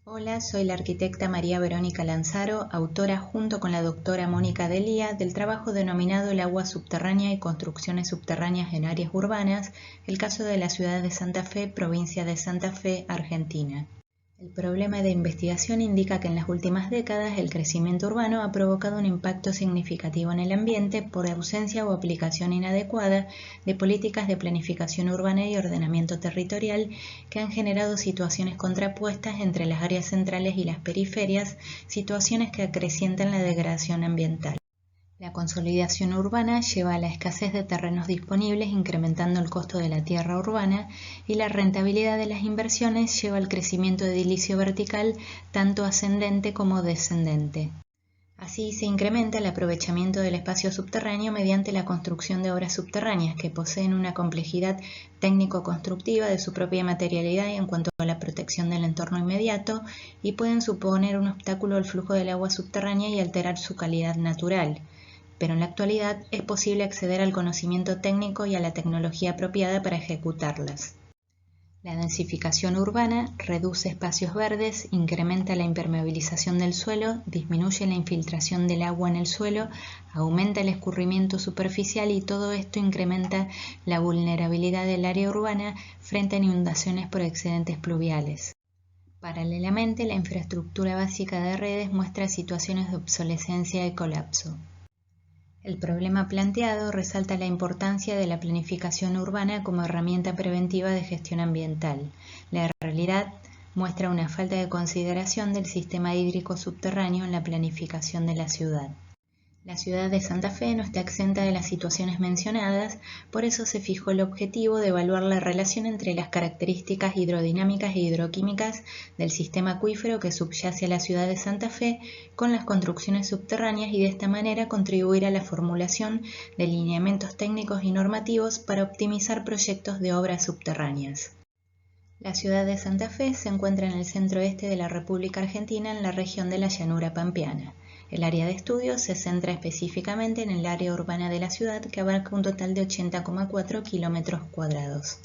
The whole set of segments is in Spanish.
Hola, soy la arquitecta María Verónica Lanzaro, autora junto con la doctora Mónica Delía del trabajo denominado El agua subterránea y construcciones subterráneas en áreas urbanas, el caso de la ciudad de Santa Fe, provincia de Santa Fe, Argentina. El problema de investigación indica que en las últimas décadas el crecimiento urbano ha provocado un impacto significativo en el ambiente por ausencia o aplicación inadecuada de políticas de planificación urbana y ordenamiento territorial que han generado situaciones contrapuestas entre las áreas centrales y las periferias, situaciones que acrecientan la degradación ambiental. La consolidación urbana lleva a la escasez de terrenos disponibles, incrementando el costo de la tierra urbana, y la rentabilidad de las inversiones lleva al crecimiento edilicio vertical, tanto ascendente como descendente. Así se incrementa el aprovechamiento del espacio subterráneo mediante la construcción de obras subterráneas que poseen una complejidad técnico-constructiva de su propia materialidad en cuanto a la protección del entorno inmediato y pueden suponer un obstáculo al flujo del agua subterránea y alterar su calidad natural. Pero en la actualidad es posible acceder al conocimiento técnico y a la tecnología apropiada para ejecutarlas. La densificación urbana reduce espacios verdes, incrementa la impermeabilización del suelo, disminuye la infiltración del agua en el suelo, aumenta el escurrimiento superficial y todo esto incrementa la vulnerabilidad del área urbana frente a inundaciones por excedentes pluviales. Paralelamente, la infraestructura básica de redes muestra situaciones de obsolescencia y colapso. El problema planteado resalta la importancia de la planificación urbana como herramienta preventiva de gestión ambiental. La realidad muestra una falta de consideración del sistema hídrico subterráneo en la planificación de la ciudad. La ciudad de Santa Fe no está exenta de las situaciones mencionadas, por eso se fijó el objetivo de evaluar la relación entre las características hidrodinámicas e hidroquímicas del sistema acuífero que subyace a la ciudad de Santa Fe con las construcciones subterráneas y de esta manera contribuir a la formulación de lineamientos técnicos y normativos para optimizar proyectos de obras subterráneas. La ciudad de Santa Fe se encuentra en el centro-este de la República Argentina, en la región de la Llanura Pampeana. El área de estudio se centra específicamente en el área urbana de la ciudad, que abarca un total de 80,4 kilómetros cuadrados.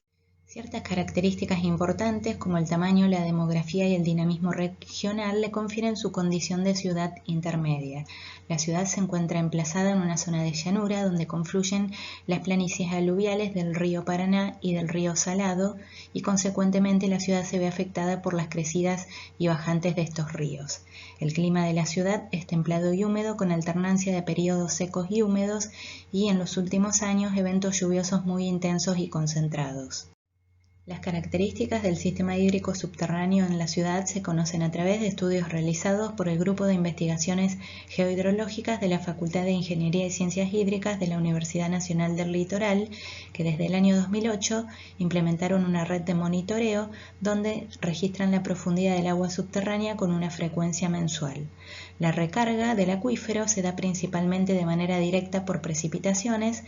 Ciertas características importantes, como el tamaño, la demografía y el dinamismo regional, le confieren su condición de ciudad intermedia. La ciudad se encuentra emplazada en una zona de llanura donde confluyen las planicies aluviales del río Paraná y del río Salado, y consecuentemente la ciudad se ve afectada por las crecidas y bajantes de estos ríos. El clima de la ciudad es templado y húmedo, con alternancia de periodos secos y húmedos, y en los últimos años eventos lluviosos muy intensos y concentrados. Las características del sistema hídrico subterráneo en la ciudad se conocen a través de estudios realizados por el Grupo de Investigaciones Geohidrológicas de la Facultad de Ingeniería y Ciencias Hídricas de la Universidad Nacional del Litoral, que desde el año 2008 implementaron una red de monitoreo donde registran la profundidad del agua subterránea con una frecuencia mensual. La recarga del acuífero se da principalmente de manera directa por precipitaciones.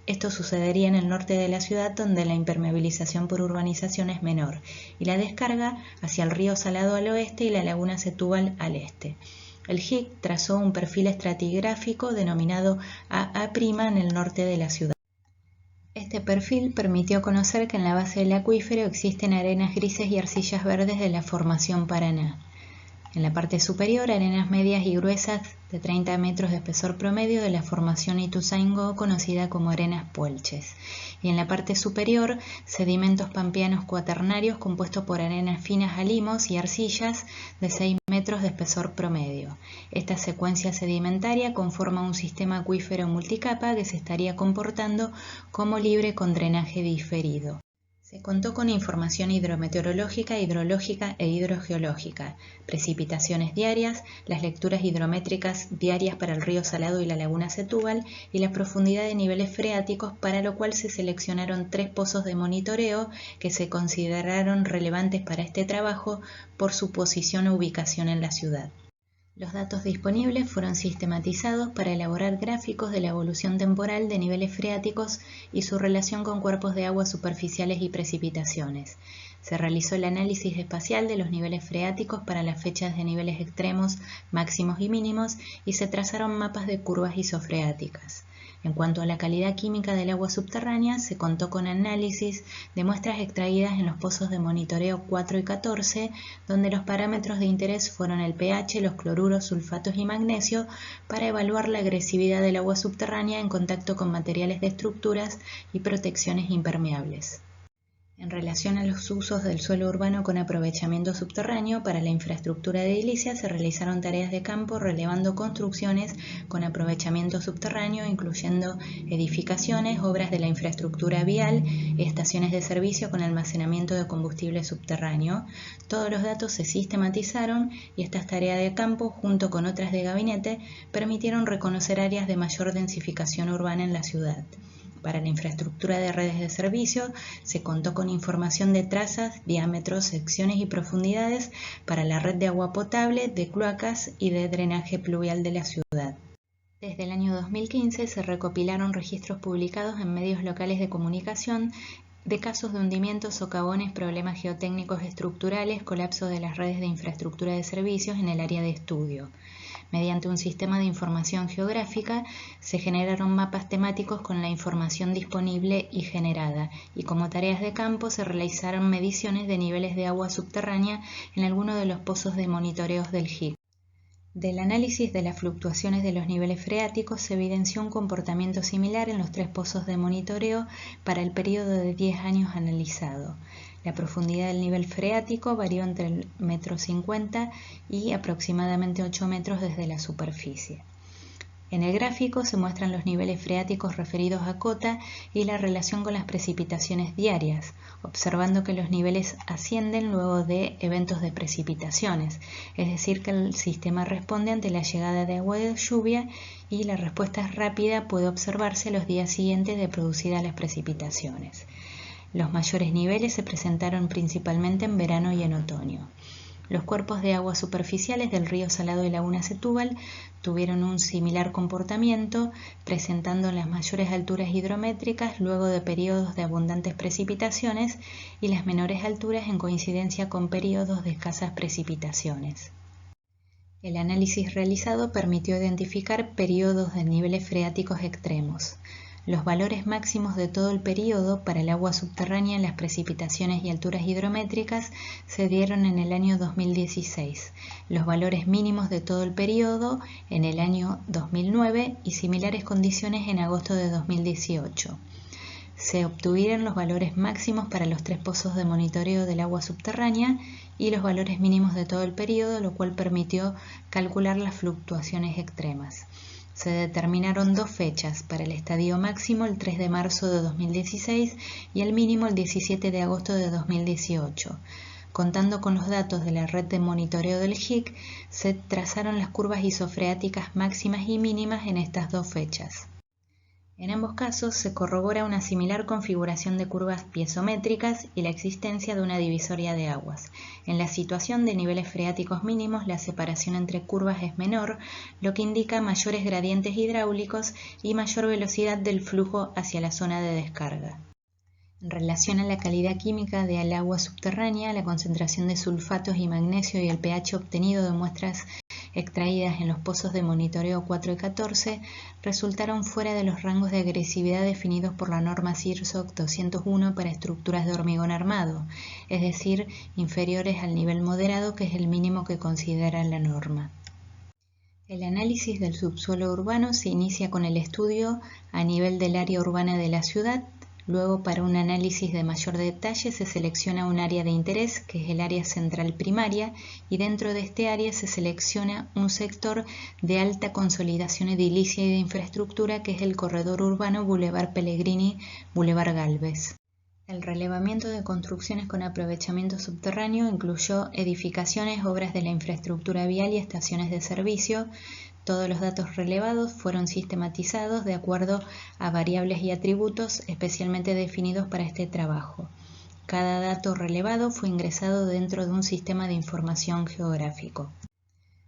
Esto sucedería en el norte de la ciudad, donde la impermeabilización por urbanización es menor, y la descarga hacia el río Salado al oeste y la laguna Setúbal al este. El GIC trazó un perfil estratigráfico denominado AA' en el norte de la ciudad. Este perfil permitió conocer que en la base del acuífero existen arenas grises y arcillas verdes de la formación Paraná. En la parte superior, arenas medias y gruesas de 30 metros de espesor promedio de la formación Ituzaingó, conocida como arenas puelches. Y en la parte superior, sedimentos pampeanos cuaternarios compuestos por arenas finas a limos y arcillas de 6 metros de espesor promedio. Esta secuencia sedimentaria conforma un sistema acuífero multicapa que se estaría comportando como libre con drenaje diferido. Se contó con información hidrometeorológica, hidrológica e hidrogeológica, precipitaciones diarias, las lecturas hidrométricas diarias para el río Salado y la laguna Setúbal y la profundidad de niveles freáticos, para lo cual se seleccionaron 3 pozos de monitoreo que se consideraron relevantes para este trabajo por su posición o ubicación en la ciudad. Los datos disponibles fueron sistematizados para elaborar gráficos de la evolución temporal de niveles freáticos y su relación con cuerpos de agua superficiales y precipitaciones. Se realizó el análisis espacial de los niveles freáticos para las fechas de niveles extremos, máximos y mínimos, y se trazaron mapas de curvas isofreáticas. En cuanto a la calidad química del agua subterránea, se contó con análisis de muestras extraídas en los pozos de monitoreo 4 y 14, donde los parámetros de interés fueron el pH, los cloruros, sulfatos y magnesio, para evaluar la agresividad del agua subterránea en contacto con materiales de estructuras y protecciones impermeables. En relación a los usos del suelo urbano con aprovechamiento subterráneo, para la infraestructura de edilicia se realizaron tareas de campo relevando construcciones con aprovechamiento subterráneo, incluyendo edificaciones, obras de la infraestructura vial, estaciones de servicio con almacenamiento de combustible subterráneo. Todos los datos se sistematizaron y estas tareas de campo, junto con otras de gabinete, permitieron reconocer áreas de mayor densificación urbana en la ciudad. Para la infraestructura de redes de servicio se contó con información de trazas, diámetros, secciones y profundidades para la red de agua potable, de cloacas y de drenaje pluvial de la ciudad. Desde el año 2015 se recopilaron registros publicados en medios locales de comunicación de casos de hundimientos, socavones, problemas geotécnicos estructurales, colapso de las redes de infraestructura de servicios en el área de estudio. Mediante un sistema de información geográfica se generaron mapas temáticos con la información disponible y generada, y como tareas de campo se realizaron mediciones de niveles de agua subterránea en algunos de los pozos de monitoreos del HIC. Del análisis de las fluctuaciones de los niveles freáticos se evidenció un comportamiento similar en los 3 pozos de monitoreo para el periodo de 10 años analizado. La profundidad del nivel freático varió entre el 1,50 m y aproximadamente 8 metros desde la superficie. En el gráfico se muestran los niveles freáticos referidos a cota y la relación con las precipitaciones diarias, observando que los niveles ascienden luego de eventos de precipitaciones, es decir, que el sistema responde ante la llegada de agua de lluvia y la respuesta es rápida, puede observarse los días siguientes de producidas las precipitaciones. Los mayores niveles se presentaron principalmente en verano y en otoño. Los cuerpos de agua superficiales del río Salado y Laguna Setúbal tuvieron un similar comportamiento, presentando las mayores alturas hidrométricas luego de periodos de abundantes precipitaciones y las menores alturas en coincidencia con periodos de escasas precipitaciones. El análisis realizado permitió identificar periodos de niveles freáticos extremos. Los valores máximos de todo el período para el agua subterránea en las precipitaciones y alturas hidrométricas se dieron en el año 2016, los valores mínimos de todo el período en el año 2009 y similares condiciones en agosto de 2018. Se obtuvieron los valores máximos para los 3 pozos de monitoreo del agua subterránea y los valores mínimos de todo el período, lo cual permitió calcular las fluctuaciones extremas. Se determinaron 2 fechas, para el estadio máximo el 3 de marzo de 2016 y el mínimo el 17 de agosto de 2018. Contando con los datos de la red de monitoreo del HIC, se trazaron las curvas isofreáticas máximas y mínimas en estas 2 fechas. En ambos casos se corrobora una similar configuración de curvas piezométricas y la existencia de una divisoria de aguas. En la situación de niveles freáticos mínimos, la separación entre curvas es menor, lo que indica mayores gradientes hidráulicos y mayor velocidad del flujo hacia la zona de descarga. En relación a la calidad química del agua subterránea, la concentración de sulfatos y magnesio y el pH obtenido de muestras extraídas en los pozos de monitoreo 4 y 14 resultaron fuera de los rangos de agresividad definidos por la norma CIRSOC 201 para estructuras de hormigón armado, es decir, inferiores al nivel moderado, que es el mínimo que considera la norma. El análisis del subsuelo urbano se inicia con el estudio a nivel del área urbana de la ciudad. Luego, para un análisis de mayor detalle, se selecciona un área de interés, que es el área central primaria, y dentro de este área se selecciona un sector de alta consolidación edilicia y de infraestructura, que es el corredor urbano Boulevard Pellegrini, Boulevard Gálvez. El relevamiento de construcciones con aprovechamiento subterráneo incluyó edificaciones, obras de la infraestructura vial y estaciones de servicio. Todos los datos relevados fueron sistematizados de acuerdo a variables y atributos especialmente definidos para este trabajo. Cada dato relevado fue ingresado dentro de un sistema de información geográfico.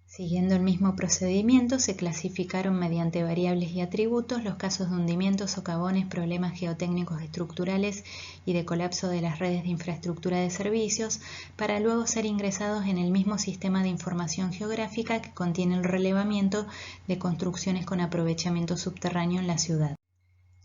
Siguiendo el mismo procedimiento, se clasificaron mediante variables y atributos los casos de hundimientos, socavones, problemas geotécnicos estructurales y de colapso de las redes de infraestructura de servicios, para luego ser ingresados en el mismo sistema de información geográfica que contiene el relevamiento de construcciones con aprovechamiento subterráneo en la ciudad.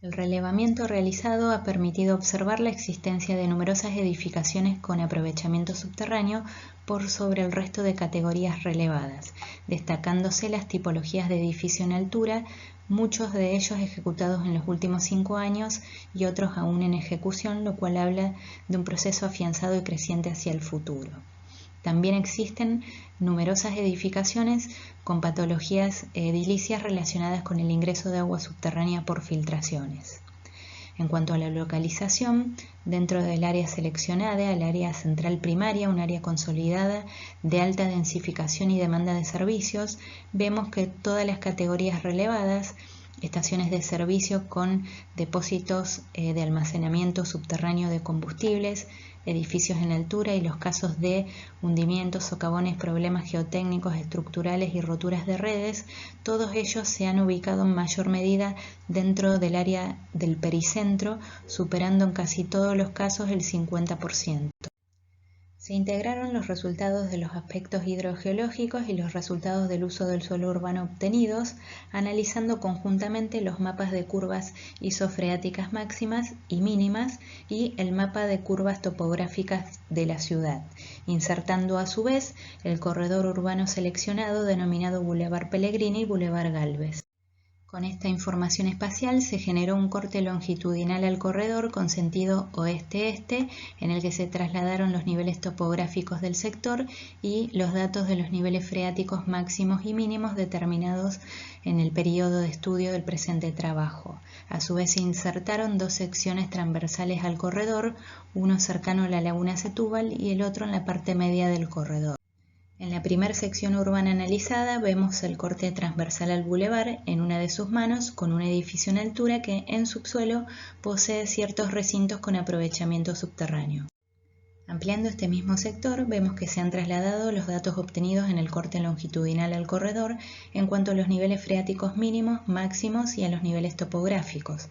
El relevamiento realizado ha permitido observar la existencia de numerosas edificaciones con aprovechamiento subterráneo por sobre el resto de categorías relevadas, destacándose las tipologías de edificio en altura, muchos de ellos ejecutados en los últimos 5 años y otros aún en ejecución, lo cual habla de un proceso afianzado y creciente hacia el futuro. También existen numerosas edificaciones con patologías edilicias relacionadas con el ingreso de agua subterránea por filtraciones. En cuanto a la localización, dentro del área seleccionada, el área central primaria, un área consolidada de alta densificación y demanda de servicios, vemos que todas las categorías relevadas, estaciones de servicio con depósitos de almacenamiento subterráneo de combustibles, edificios en altura y los casos de hundimientos, socavones, problemas geotécnicos, estructurales y roturas de redes, todos ellos se han ubicado en mayor medida dentro del área del pericentro, superando en casi todos los casos el 50%. Se integraron los resultados de los aspectos hidrogeológicos y los resultados del uso del suelo urbano obtenidos, analizando conjuntamente los mapas de curvas isofreáticas máximas y mínimas y el mapa de curvas topográficas de la ciudad, insertando a su vez el corredor urbano seleccionado denominado Boulevard Pellegrini y Boulevard Gálvez. Con esta información espacial se generó un corte longitudinal al corredor con sentido oeste-este, en el que se trasladaron los niveles topográficos del sector y los datos de los niveles freáticos máximos y mínimos determinados en el periodo de estudio del presente trabajo. A su vez se insertaron 2 secciones transversales al corredor, uno cercano a la laguna Setúbal y el otro en la parte media del corredor. En la primera sección urbana analizada vemos el corte transversal al bulevar en una de sus manos con un edificio en altura que en subsuelo posee ciertos recintos con aprovechamiento subterráneo. Ampliando este mismo sector vemos que se han trasladado los datos obtenidos en el corte longitudinal al corredor en cuanto a los niveles freáticos mínimos, máximos y a los niveles topográficos.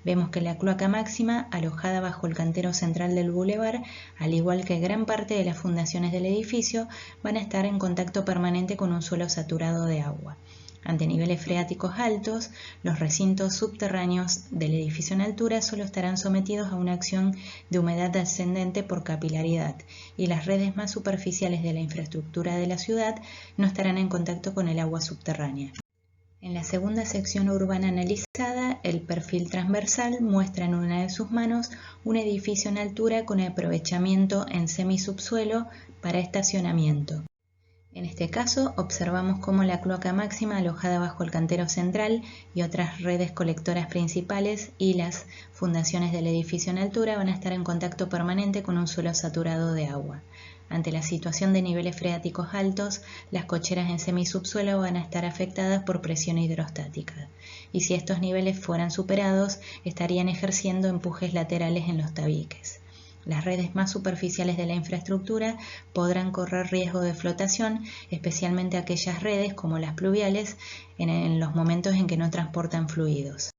Vemos que la cloaca máxima, alojada bajo el cantero central del bulevar, al igual que gran parte de las fundaciones del edificio, van a estar en contacto permanente con un suelo saturado de agua. Ante niveles freáticos altos, los recintos subterráneos del edificio en altura solo estarán sometidos a una acción de humedad ascendente por capilaridad y las redes más superficiales de la infraestructura de la ciudad no estarán en contacto con el agua subterránea. En la segunda sección urbana analizada, el perfil transversal muestra en una de sus manos un edificio en altura con aprovechamiento en semisubsuelo para estacionamiento. En este caso, observamos cómo la cloaca máxima alojada bajo el cantero central y otras redes colectoras principales y las fundaciones del edificio en altura van a estar en contacto permanente con un suelo saturado de agua. Ante la situación de niveles freáticos altos, las cocheras en semisubsuelo van a estar afectadas por presión hidrostática, y si estos niveles fueran superados, estarían ejerciendo empujes laterales en los tabiques. Las redes más superficiales de la infraestructura podrán correr riesgo de flotación, especialmente aquellas redes como las pluviales, en los momentos en que no transportan fluidos.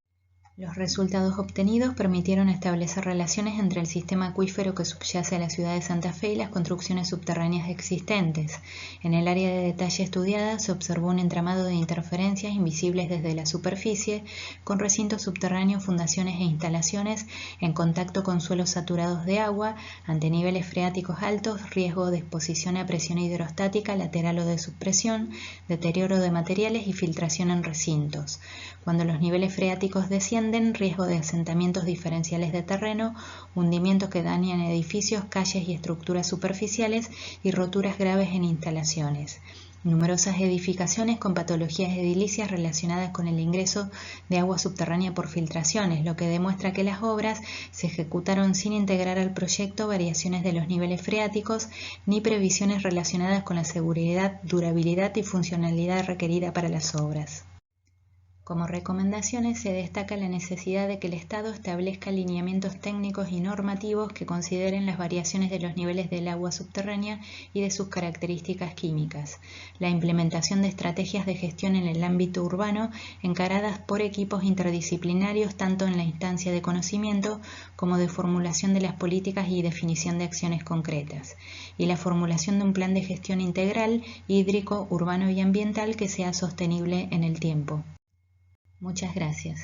Los resultados obtenidos permitieron establecer relaciones entre el sistema acuífero que subyace a la ciudad de Santa Fe y las construcciones subterráneas existentes. En el área de detalle estudiada se observó un entramado de interferencias invisibles desde la superficie, con recintos subterráneos, fundaciones e instalaciones en contacto con suelos saturados de agua, ante niveles freáticos altos, riesgo de exposición a presión hidrostática lateral o de subpresión, deterioro de materiales y filtración en recintos. Cuando los niveles freáticos descienden, riesgo de asentamientos diferenciales de terreno, hundimientos que dañan edificios, calles y estructuras superficiales y roturas graves en instalaciones. Numerosas edificaciones con patologías edilicias relacionadas con el ingreso de agua subterránea por filtraciones, lo que demuestra que las obras se ejecutaron sin integrar al proyecto variaciones de los niveles freáticos ni previsiones relacionadas con la seguridad, durabilidad y funcionalidad requerida para las obras. Como recomendaciones se destaca la necesidad de que el Estado establezca lineamientos técnicos y normativos que consideren las variaciones de los niveles del agua subterránea y de sus características químicas, la implementación de estrategias de gestión en el ámbito urbano encaradas por equipos interdisciplinarios tanto en la instancia de conocimiento como de formulación de las políticas y definición de acciones concretas, y la formulación de un plan de gestión integral, hídrico, urbano y ambiental que sea sostenible en el tiempo. Muchas gracias.